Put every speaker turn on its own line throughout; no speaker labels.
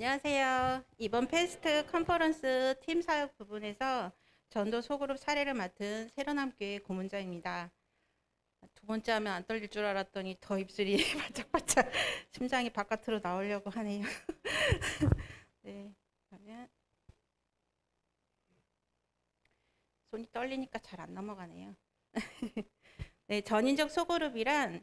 안녕하세요. 이번 페스트 컨퍼런스 팀 사역 부분에서 전도 소그룹 사례를 맡은 새로남교회 고문자입니다. 두 번째 하면 안 떨릴 줄 알았더니 더 입술이 바짝바짝 심장이 바깥으로 나오려고 하네요. 네, 그러면 손이 떨리니까 잘 안 넘어가네요. 네, 전인적 소그룹이란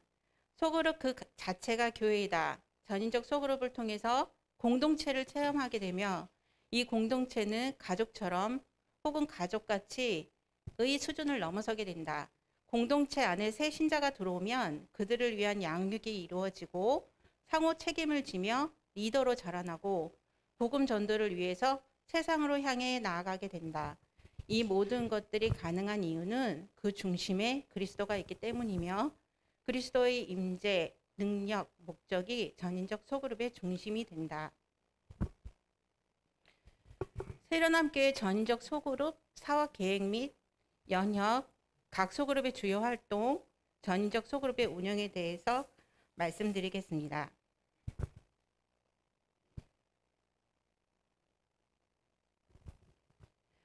소그룹 그 자체가 교회이다. 전인적 소그룹을 통해서 공동체를 체험하게 되며 이 공동체는 가족처럼 혹은 가족같이 의 수준을 넘어서게 된다. 공동체 안에 새 신자가 들어오면 그들을 위한 양육이 이루어지고 상호 책임을 지며 리더로 자라나고 복음 전도를 위해서 세상으로 향해 나아가게 된다. 이 모든 것들이 가능한 이유는 그 중심에 그리스도가 있기 때문이며 그리스도의 임재, 능력, 목적이 전인적 소그룹의 중심이 된다. 새로남교회 전인적 소그룹 사업 계획 및 연협, 각 소그룹의 주요 활동, 전인적 소그룹의 운영에 대해서 말씀드리겠습니다.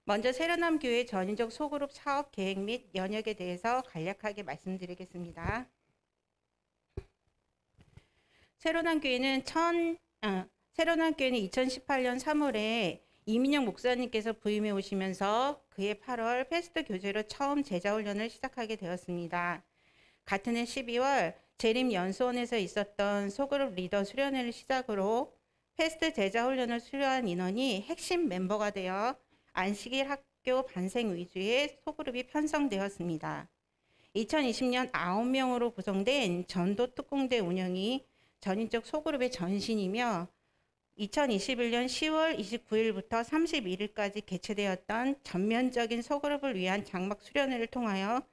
먼저 새로남교회 전인적 소그룹 사업 계획 및 연역에 대해서 간략하게 말씀드리겠습니다. 새로남교회는 2018년 3월에 이민영 목사님께서 부임해 오시면서 그해 8월 패스트 교재로 처음 제자훈련을 시작하게 되었습니다. 같은 해 12월 재림연수원에서 있었던 소그룹 리더 수련회를 시작으로 패스트 제자훈련을 수료한 인원이 핵심 멤버가 되어 안식일 학교 반생 위주의 소그룹이 편성되었습니다. 2020년 9명으로 구성된 전도 특공대 운영이 전인적 소그룹의 전신이며 2021년 10월 29일부터 31일까지 개최되었던 전면적인 소그룹을 위한 장막 수련회를 통하여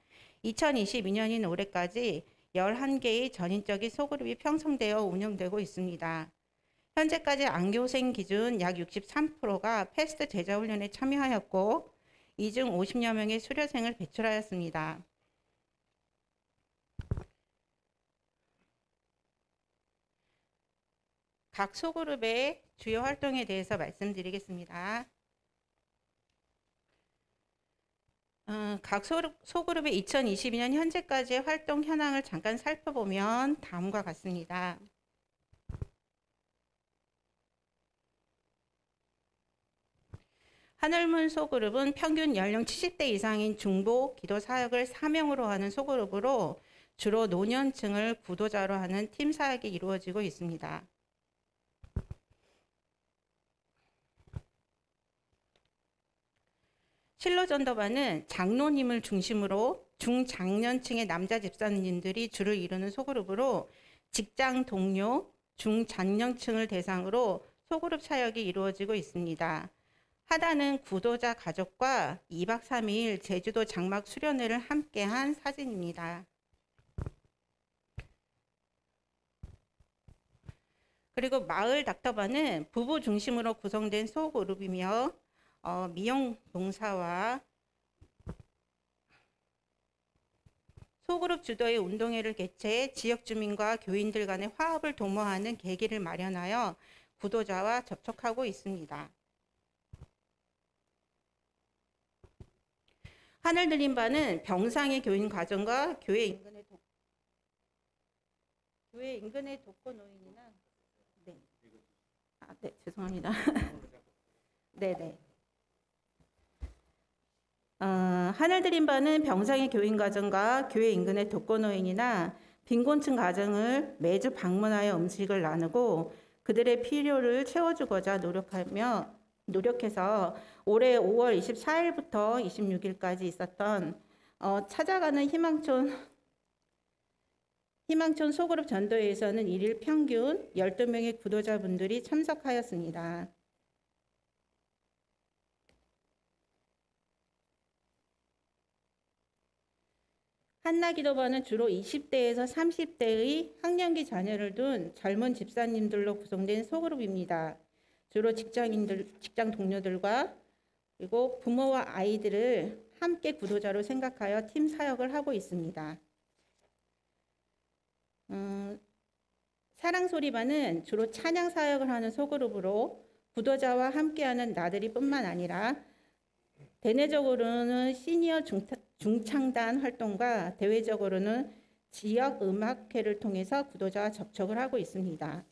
2022년인 올해까지 11개의 전인적인 소그룹이 편성되어 운영되고 있습니다. 현재까지 안교생 기준 약 63%가 패스트 제자훈련에 참여하였고 이 중 50여 명의 수료생을 배출하였습니다. 각 소그룹의 주요 활동에 대해서 말씀드리겠습니다. 각 소그룹의 2022년 현재까지의 활동 현황을 잠깐 살펴보면 다음과 같습니다. 하늘문 소그룹은 평균 연령 70대 이상인 중보 기도 사역을 사명으로 하는 소그룹으로 주로 노년층을 구도자로 하는 팀 사역이 이루어지고 있습니다. 실로전도반은 장로님을 중심으로 중장년층의 남자 집사님들이 주를 이루는 소그룹으로 직장 동료, 중장년층을 대상으로 소그룹 사역이 이루어지고 있습니다. 하단은 구도자 가족과 2박 3일 제주도 장막 수련회를 함께한 사진입니다. 그리고 마을 닥터반은 부부 중심으로 구성된 소그룹이며 미용 농사와 소그룹 주도의 운동회를 개최해 지역 주민과 교인들 간의 화합을 도모하는 계기를 마련하여 구도자와 접촉하고 있습니다. 하늘들림반은 병상의 교인 가정과 교회 인근의 독거노인이나 네, 죄송합니다. 네네. 하늘드림반은 병상의 교인 가정과 교회 인근의 독거노인이나 빈곤층 가정을 매주 방문하여 음식을 나누고 그들의 필요를 채워주고자 노력해서 올해 5월 24일부터 26일까지 있었던 찾아가는 희망촌 소그룹 전도회에서는 1일 평균 12명의 구도자분들이 참석하였습니다. 한나기도반은 주로 20대에서 30대의 학령기 자녀를 둔 젊은 집사님들로 구성된 소그룹입니다. 주로 직장 동료들과 그리고 부모와 아이들을 함께 구도자로 생각하여 팀 사역을 하고 있습니다. 사랑소리반은 주로 찬양 사역을 하는 소그룹으로 구도자와 함께하는 나들이뿐만 아니라 대내적으로는 시니어 중창단 활동과 대외적으로는 지역 음악회를 통해서 구도자와 접촉을 하고 있습니다.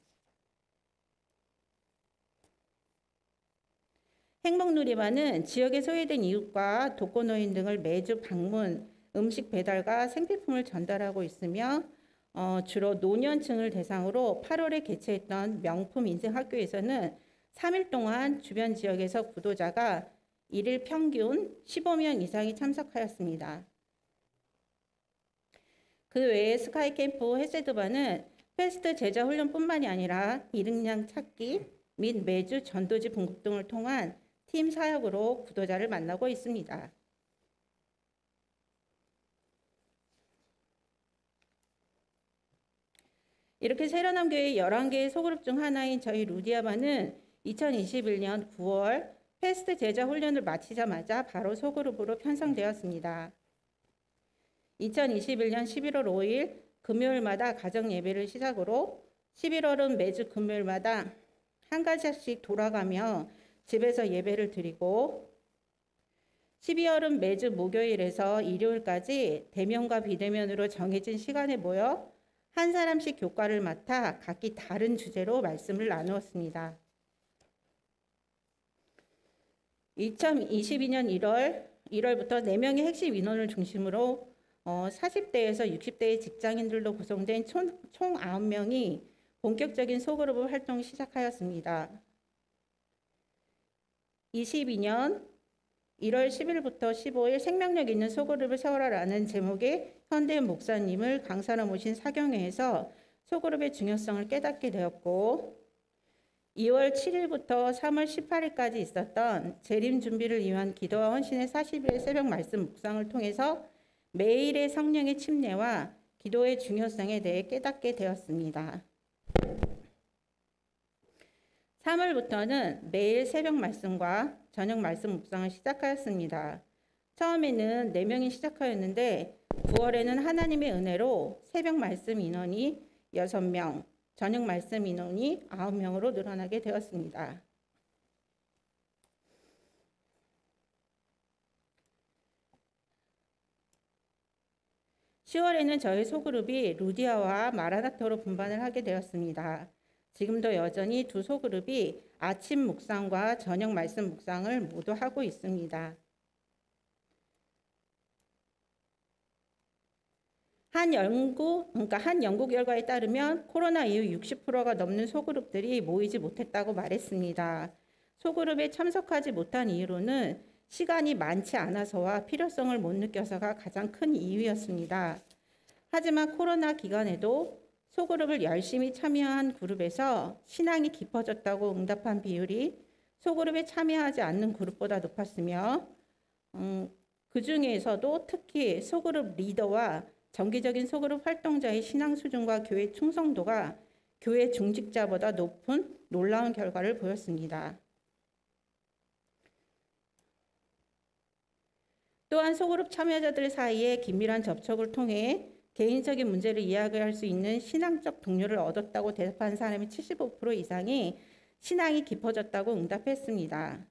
행복누리반은 지역에 소외된 이웃과 독거노인 등을 매주 방문, 음식 배달과 생필품을 전달하고 있으며 주로 노년층을 대상으로 8월에 개최했던 명품 인생 학교에서는 3일 동안 주변 지역에서 구도자가 1일 평균 15명 이상이 참석하였습니다. 그 외에 스카이캠프 헤세드반은 패스트 제자 훈련뿐만이 아니라 이름량 찾기 및 매주 전도지 분급 등을 통한 팀 사역으로 구도자를 만나고 있습니다. 이렇게 새로남 교회 11개의 소그룹 중 하나인 저희 루디아반은 2021년 9월 패스트 제자 훈련을 마치자마자 바로 소그룹으로 편성되었습니다. 2021년 11월 5일 금요일마다 가정 예배를 시작으로 11월은 매주 금요일마다 한 가지씩 돌아가며 집에서 예배를 드리고 12월은 매주 목요일에서 일요일까지 대면과 비대면으로 정해진 시간에 모여 한 사람씩 교과를 맡아 각기 다른 주제로 말씀을 나누었습니다. 2022년 1월부터 4명의 핵심 인원을 중심으로 40대에서 60대의 직장인들로 구성된 총 9명이 본격적인 소그룹 활동을 시작하였습니다. 22년 1월 10일부터 15일 생명력 있는 소그룹을 세워라라는 제목의 현대인 목사님을 강사로 모신 사경회에서 소그룹의 중요성을 깨닫게 되었고 2월 7일부터 3월 18일까지 있었던 재림 준비를 위한 기도와 헌신의 40일 새벽 말씀 묵상을 통해서 매일의 성령의 침례와 기도의 중요성에 대해 깨닫게 되었습니다. 3월부터는 매일 새벽 말씀과 저녁 말씀 묵상을 시작하였습니다. 처음에는 4명이 시작하였는데 9월에는 하나님의 은혜로 새벽 말씀 인원이 6명, 저녁 말씀 인원이 9명으로 늘어나게 되었습니다. (10월에는) 저희 소그룹이 루디아와 마라나타로 분반을 하게 되었습니다. 지금도 여전히 두 소그룹이 아침 묵상과 저녁 말씀 묵상을 모두 하고 있습니다. 한 연구 결과에 따르면 코로나 이후 60%가 넘는 소그룹들이 모이지 못했다고 말했습니다. 소그룹에 참석하지 못한 이유로는 시간이 많지 않아서와 필요성을 못 느껴서가 가장 큰 이유였습니다. 하지만 코로나 기간에도 소그룹을 열심히 참여한 그룹에서 신앙이 깊어졌다고 응답한 비율이 소그룹에 참여하지 않는 그룹보다 높았으며 그 중에서도 특히 소그룹 리더와 정기적인 소그룹 활동자의 신앙 수준과 교회 충성도가 교회 중직자보다 높은 놀라운 결과를 보였습니다. 또한 소그룹 참여자들 사이에 긴밀한 접촉을 통해 개인적인 문제를 이야기할 수 있는 신앙적 동료를 얻었다고 대답한 사람이 75% 이상이 신앙이 깊어졌다고 응답했습니다.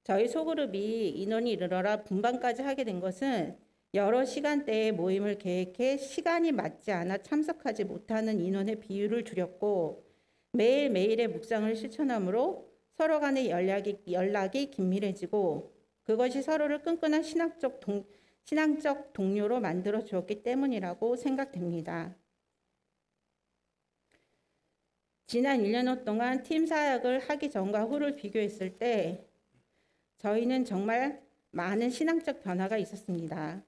저희 소그룹이 인원이 늘어나 분반까지 하게 된 것은 여러 시간대의 모임을 계획해 시간이 맞지 않아 참석하지 못하는 인원의 비율을 줄였고 매일매일의 묵상을 실천함으로 서로 간의 연락이 긴밀해지고 그것이 서로를 끈끈한 신앙적 동료로 만들어 주었기 때문이라고 생각됩니다. 지난 1년 동안 팀 사역을 하기 전과 후를 비교했을 때 저희는 정말 많은 신앙적 변화가 있었습니다.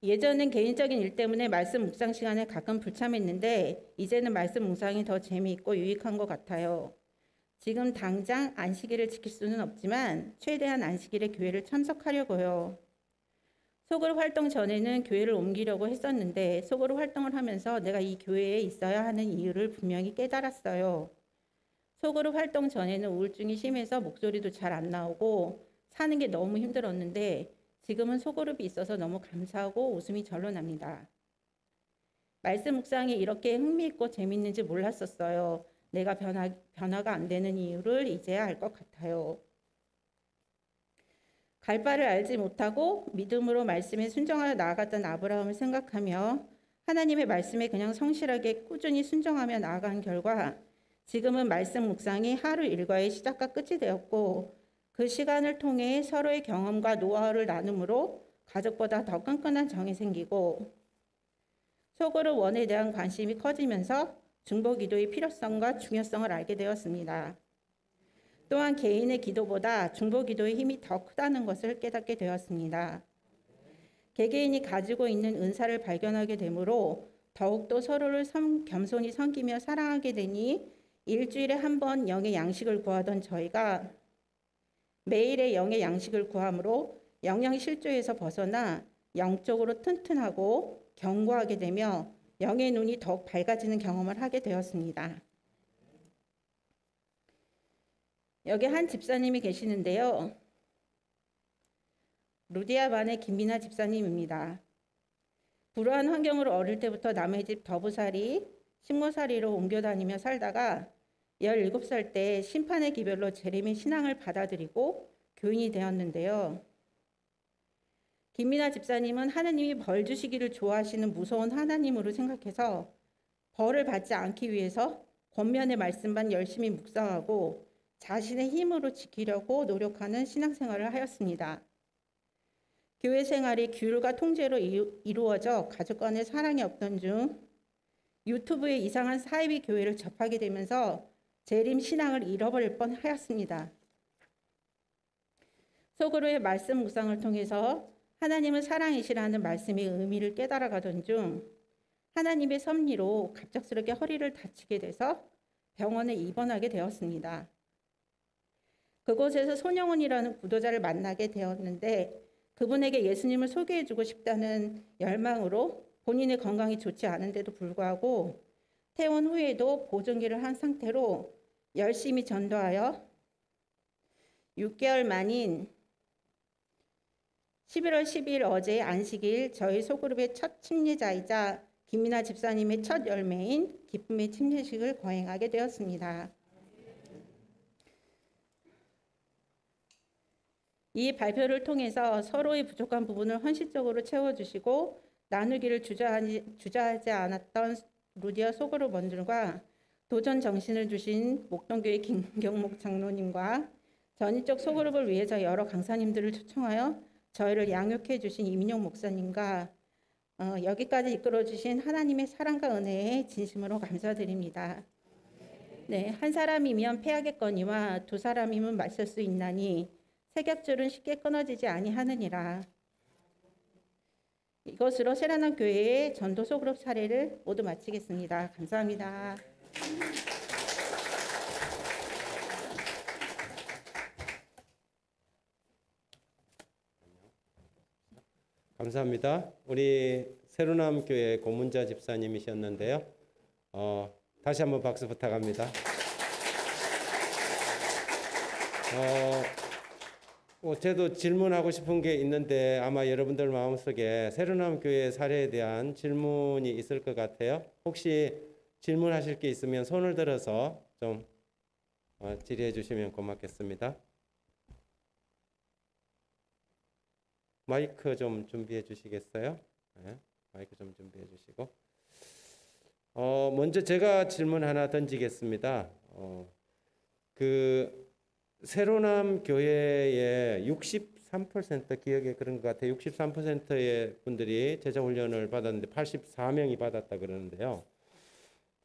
예전엔 개인적인 일 때문에 말씀 묵상 시간에 가끔 불참했는데 이제는 말씀 묵상이 더 재미있고 유익한 것 같아요. 지금 당장 안식일을 지킬 수는 없지만 최대한 안식일에 교회를 참석하려고요. 소그룹 활동 전에는 교회를 옮기려고 했었는데 소그룹 활동을 하면서 내가 이 교회에 있어야 하는 이유를 분명히 깨달았어요. 소그룹 활동 전에는 우울증이 심해서 목소리도 잘 안 나오고 사는 게 너무 힘들었는데 지금은 소그룹이 있어서 너무 감사하고 웃음이 절로 납니다. 말씀 묵상이 이렇게 흥미있고 재밌는지 몰랐었어요. 내가 변화가 안 되는 이유를 이제야 알 것 같아요. 갈 바를 알지 못하고 믿음으로 말씀에 순종하여 나아갔던 아브라함을 생각하며 하나님의 말씀에 그냥 성실하게 꾸준히 순종하며 나아간 결과 지금은 말씀 묵상이 하루 일과의 시작과 끝이 되었고 그 시간을 통해 서로의 경험과 노하우를 나눔으로 가족보다 더 끈끈한 정이 생기고 속으로 원에 대한 관심이 커지면서 중보기도의 필요성과 중요성을 알게 되었습니다. 또한 개인의 기도보다 중보기도의 힘이 더 크다는 것을 깨닫게 되었습니다. 개개인이 가지고 있는 은사를 발견하게 되므로 더욱더 서로를 겸손히 섬기며 사랑하게 되니 일주일에 한 번 영의 양식을 구하던 저희가 매일의 영의 양식을 구함으로 영양 실조에서 벗어나 영적으로 튼튼하고 견고하게 되며 영의 눈이 더욱 밝아지는 경험을 하게 되었습니다. 여기 한 집사님이 계시는데요. 루디아반의 김민아 집사님입니다. 불우한 환경으로 어릴 때부터 남의 집 더부살이, 식모살이로 옮겨 다니며 살다가 17살 때 심판의 기별로 재림의 신앙을 받아들이고 교인이 되었는데요. 김민아 집사님은 하나님이 벌 주시기를 좋아하시는 무서운 하나님으로 생각해서 벌을 받지 않기 위해서 권면의 말씀만 열심히 묵상하고 자신의 힘으로 지키려고 노력하는 신앙생활을 하였습니다. 교회 생활이 규율과 통제로 이루어져 가족 간의 사랑이 없던 중 유튜브에 이상한 사이비 교회를 접하게 되면서 재림 신앙을 잃어버릴 뻔하였습니다. 속으로의 말씀 묵상을 통해서 하나님은 사랑이시라는 말씀의 의미를 깨달아가던 중 하나님의 섭리로 갑작스럽게 허리를 다치게 돼서 병원에 입원하게 되었습니다. 그곳에서 손영훈이라는 구도자를 만나게 되었는데 그분에게 예수님을 소개해주고 싶다는 열망으로 본인의 건강이 좋지 않은데도 불구하고 퇴원 후에도 보존기를 한 상태로 열심히 전도하여 6개월 만인 11월 12일 어제 안식일 저희 소그룹의 첫 침례자이자 김민아 집사님의 첫 열매인 기쁨의 침례식을 거행하게 되었습니다. 이 발표를 통해서 서로의 부족한 부분을 헌신적으로 채워주시고 나누기를 주저하지 않았던 루디아 소그룹 원들과 도전 정신을 주신 목동교회 김경목 장로님과 전인적 소그룹을 위해서 여러 강사님들을 초청하여 저희를 양육해 주신 이민용 목사님과 여기까지 이끌어 주신 하나님의 사랑과 은혜에 진심으로 감사드립니다. 네, 한 사람이면 패하겠거니와 두 사람이면 맞설 수 있나니 새 겹줄은 쉽게 끊어지지 아니하느니라. 이것으로 세라남 교회의 전도 소그룹 사례를 모두 마치겠습니다. 감사합니다.
감사합니다. 우리 세로남 교회 고문자 집사님이셨는데요. 다시 한번 박수 부탁합니다. 저도 질문하고 싶은 게 있는데 아마 여러분들 마음속에 세로남 교회 사례에 대한 질문이 있을 것 같아요. 혹시 질문하실 게 있으면 손을 들어서 좀 질의해 주시면 고맙겠습니다. 마이크 좀 준비해 주시겠어요? 네, 마이크 좀 준비해 주시고. 먼저 제가 질문 하나 던지겠습니다. 그 세로남 교회의 63% 기억에 그런 것 같아요. 63%의 분들이 제자 훈련을 받았는데 84명이 받았다 그러는데요.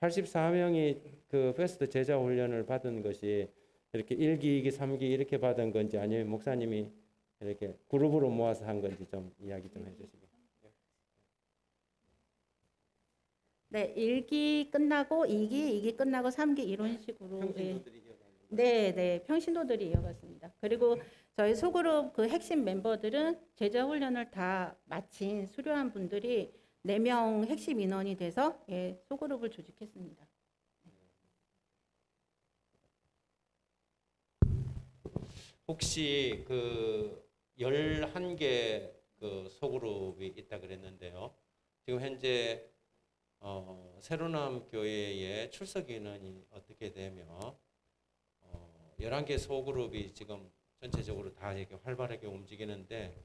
84명이 그 패스트 제자 훈련을 받은 것이 이렇게 1기, 2기, 3기 이렇게 받은 건지 아니면 목사님이 이렇게 그룹으로 모아서 한 건지 좀 이야기 좀 해주시고.
네, 1기 끝나고 2기 끝나고 3기 이런 식으로.
평신도들이
네, 평신도들이 이어갔습니다. 그리고 저희 소그룹 그 핵심 멤버들은 제자 훈련을 다 마친 수료한 분들이 4명 핵심 인원이 돼서 소그룹을 조직했습니다.
혹시 그 11개 그 소그룹이 있다 그랬는데요. 지금 현재 새로남 교회의 출석 인원이 어떻게 되며 11개 소그룹이 지금 전체적으로 다 이렇게 활발하게 움직이는데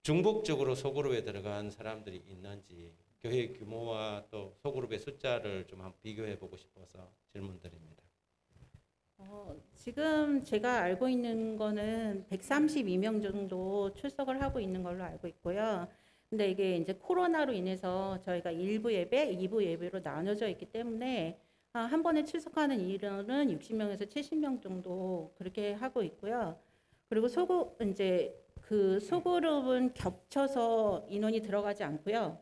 중복적으로 소그룹에 들어간 사람들이 있는지 교회 규모와 또 소그룹의 숫자를 좀 한번 비교해 보고 싶어서 질문드립니다.
지금 제가 알고 있는 거는 132명 정도 출석을 하고 있는 걸로 알고 있고요. 근데 이게 이제 코로나로 인해서 저희가 1부 예배, 2부 예배로 나눠져 있기 때문에 한 번에 출석하는 인원은 60명에서 70명 정도 그렇게 하고 있고요. 그리고 이제 그 소그룹은 겹쳐서 인원이 들어가지 않고요.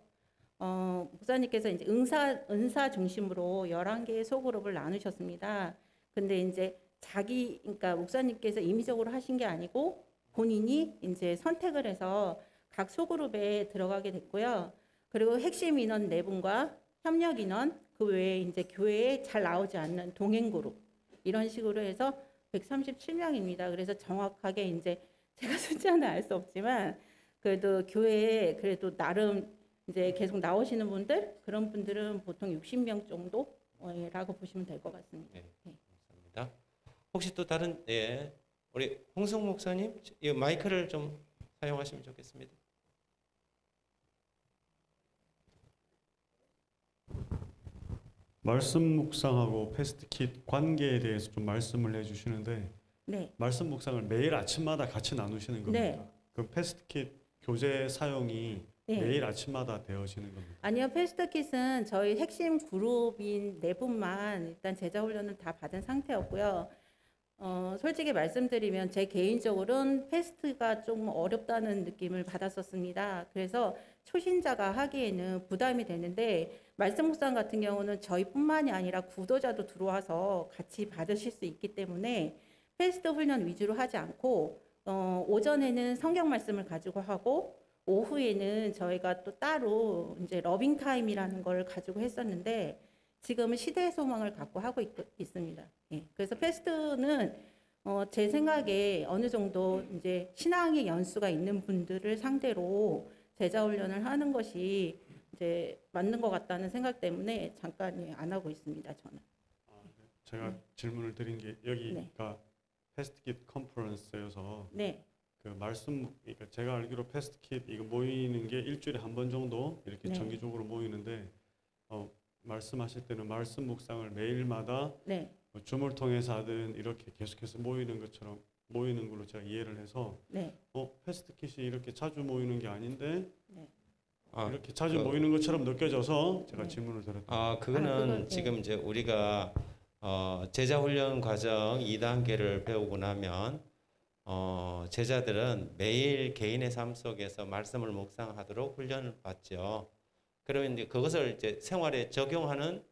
목사님께서 이제 은사 중심으로 11개의 소그룹을 나누셨습니다. 근데 이제 그러니까 목사님께서 임의적으로 하신 게 아니고 본인이 이제 선택을 해서 각 소그룹에 들어가게 됐고요. 그리고 핵심 인원 4분과 협력 인원, 그 외에 이제 교회에 잘 나오지 않는 동행 그룹 이런 식으로 해서 137명입니다. 그래서 정확하게 이제 제가 숫자는 알 수 없지만 그래도 교회에 그래도 나름 이제 계속 나오시는 분들 그런 분들은 보통 60명 정도라고 보시면 될 것 같습니다.
네, 감사합니다. 혹시 또 다른 우리 홍성 목사님 이 마이크를 좀 사용하시면 좋겠습니다.
말씀 묵상하고 패스트킷 관계에 대해서 좀 말씀을 해주시는데
네.
말씀 묵상을 매일 아침마다 같이 나누시는 겁니다.
네.
그럼 패스트킷 교재 사용이
네.
매일 아침마다 되어지는 겁니다.
아니요, 패스트킷은 저희 핵심 그룹인 4분만 일단 제자 훈련을 다 받은 상태였고요. 솔직히 말씀드리면 제 개인적으로는 패스트가 좀 어렵다는 느낌을 받았었습니다. 그래서 초신자가 하기에는 부담이 되는데 말씀 묵상 같은 경우는 저희뿐만이 아니라 구도자도 들어와서 같이 받으실 수 있기 때문에 패스트 훈련 위주로 하지 않고 오전에는 성경 말씀을 가지고 하고 오후에는 저희가 또 따로 이제 러빙 타임이라는 걸 가지고 했었는데 지금은 시대의 소망을 갖고 하고 있습니다. 예. 그래서 패스트는 제 생각에 어느 정도 이제 신앙의 연수가 있는 분들을 상대로 제자 훈련을 하는 것이 이제 맞는 것 같다는 생각 때문에 잠깐 안 하고 있습니다. 저는.
제가 질문을 드린 게 여기가 패스트킷 컨퍼런스여서
네.
그 말씀 그러니까 제가 알기로 패스트킷 이거 모이는 게 일주일에 한 번 정도 이렇게
네.
정기적으로 모이는데 말씀하실 때는 말씀 묵상을 매일마다
네.
줌을 통해서 하든 이렇게 계속해서 모이는 것처럼 모이는 걸로 제가 이해를 해서
네.
패스트킷이 이렇게 자주 모이는 게 아닌데
네.
이렇게 자주 모이는 것처럼 느껴져서 제가
네.
질문을 드렸다.
그거는 지금 이제 우리가 제자 훈련 과정 2단계를 배우고 나면 제자들은 매일 개인의 삶 속에서 말씀을 묵상하도록 훈련을 받죠. 그러면 이제 그것을 이제 생활에 적용하는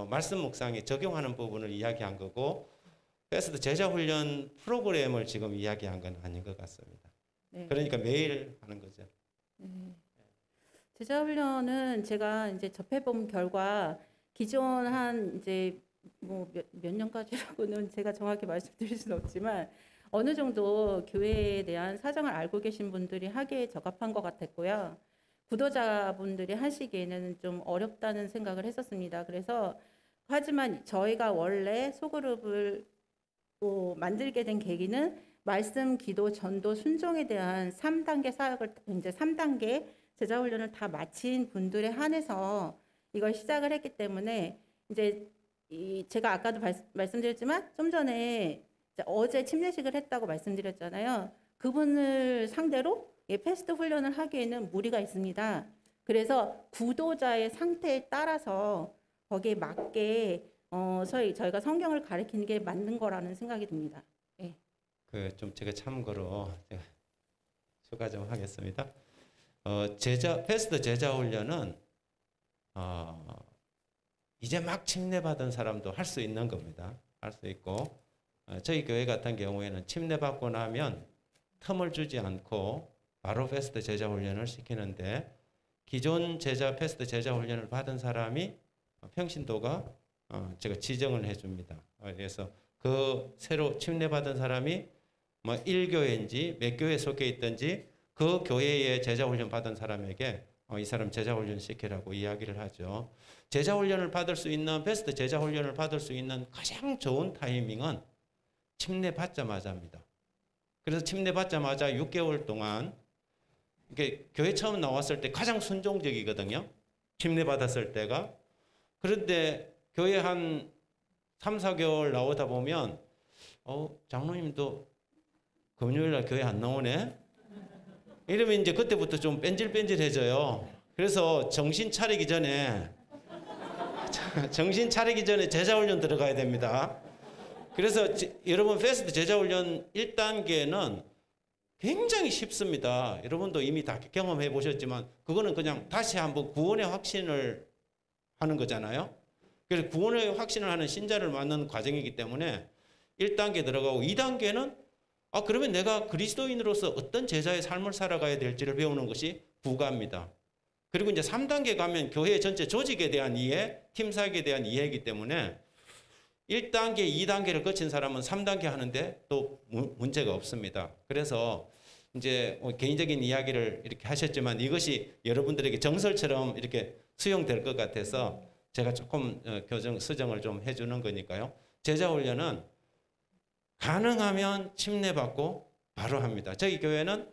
말씀 묵상에 적용하는 부분을 이야기한 거고 패스트 제자 훈련 프로그램을 지금 이야기한 건 아닌 것 같습니다.
네.
그러니까 매일 하는 거죠.
제자 훈련은 제가 이제 접해본 결과 기존 한 이제 뭐 몇 년까지라고는 제가 정확히 말씀드릴 수는 없지만 어느 정도 교회에 대한 사정을 알고 계신 분들이 하기에 적합한 것 같았고요. 구도자분들이 하시기에는 좀 어렵다는 생각을 했었습니다. 그래서 하지만 저희가 원래 소그룹을 만들게 된 계기는 말씀, 기도, 전도, 순종에 대한 3단계 사역을 이제 3단계 제자 훈련을 다 마친 분들에 한해서 이걸 시작을 했기 때문에 이제 제가 아까도 말씀드렸지만 좀 전에 어제 침례식을 했다고 말씀드렸잖아요. 그분을 상대로 패스트 훈련을 하기에는 무리가 있습니다. 그래서 구도자의 상태에 따라서 거기에 맞게 저희가 성경을 가르치는 게 맞는 거라는 생각이 듭니다. 예.
좀 제가 참고로 제가 추가 좀 하겠습니다. 패스트 제자 훈련은 이제 막 침례받은 사람도 할 수 있는 겁니다. 할 수 있고 저희 교회 같은 경우에는 침례받고 나면 텀을 주지 않고 바로 패스트 제자 훈련을 시키는데 기존 패스트 제자 훈련을 받은 사람이 평신도가 제가 지정을 해줍니다. 그래서 그 새로 침례받은 사람이 뭐 1교회인지 몇 교회에 속해 있든지 그 교회에 제자 훈련 받은 사람에게 이 사람 제자 훈련 시키라고 이야기를 하죠. 제자 훈련을 받을 수 있는 베스트 제자 훈련을 받을 수 있는 가장 좋은 타이밍은 침례 받자마자입니다. 그래서 침례 받자마자 6개월 동안 이게 교회 처음 나왔을 때 가장 순종적이거든요. 침례 받았을 때가. 그런데 교회 한 3, 4개월 나오다 보면 장로님도 금요일 날 교회 안 나오네? 이러면 이제 그때부터 좀 뺀질뺀질해져요. 그래서 정신 차리기 전에 제자훈련 들어가야 됩니다. 그래서 여러분 패스트 제자훈련 1단계는 굉장히 쉽습니다. 여러분도 이미 다 경험해 보셨지만 그거는 그냥 다시 한번 구원의 확신을 하는 거잖아요. 그래서 구원의 확신을 하는 신자를 만나는 과정이기 때문에 1단계 들어가고 2단계는 그러면 내가 그리스도인으로서 어떤 제자의 삶을 살아가야 될지를 배우는 것이 부가입니다. 그리고 이제 3단계 가면 교회 전체 조직에 대한 이해, 팀 사역에 대한 이해이기 때문에 1단계, 2단계를 거친 사람은 3단계 하는데 또 문제가 없습니다. 그래서 이제 개인적인 이야기를 이렇게 하셨지만 이것이 여러분들에게 정설처럼 이렇게 수용될 것 같아서 제가 조금 수정을 좀 해주는 거니까요. 제자훈련은 가능하면 침례받고 바로 합니다. 저희 교회는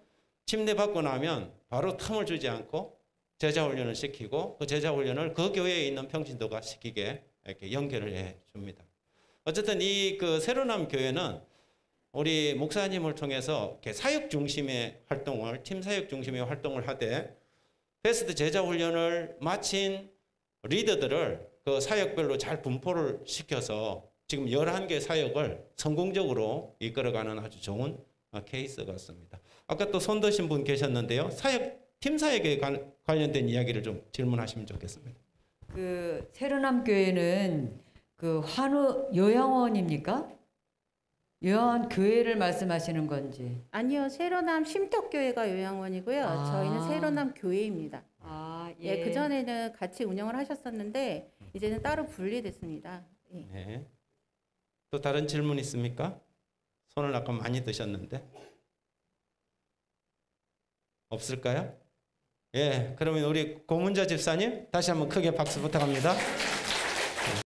침례받고 나면 바로 틈을 주지 않고 제자훈련을 시키고 그 제자훈련을 그 교회에 있는 평신도가 시키게 이렇게 연결을 해 줍니다. 어쨌든 이 새로남 교회는 우리 목사님을 통해서 이렇게 사역 중심의 활동을, 팀 사역 중심의 활동을 하되 베스트 제자훈련을 마친 리더들을 그 사역별로 잘 분포를 시켜서 지금 11개 사역을 성공적으로 이끌어가는 아주 좋은 케이스 같습니다. 아까 또 손 드신 분 계셨는데요. 팀 사역에 관련된 이야기를 좀 질문하시면 좋겠습니다.
새로남 교회는 환우 요양원입니까? 요양원 교회를 말씀하시는 건지.
아니요, 새로남 쉼터교회가 요양원이고요. 저희는 새로남 교회입니다.
예.
예, 그전에는 같이 운영을 하셨었는데 이제는 따로 분리됐습니다. 예.
네. 또 다른 질문 있습니까? 손을 아까 많이 드셨는데 없을까요? 예, 그러면 우리 고문자 집사님 다시 한번 크게 박수 부탁합니다.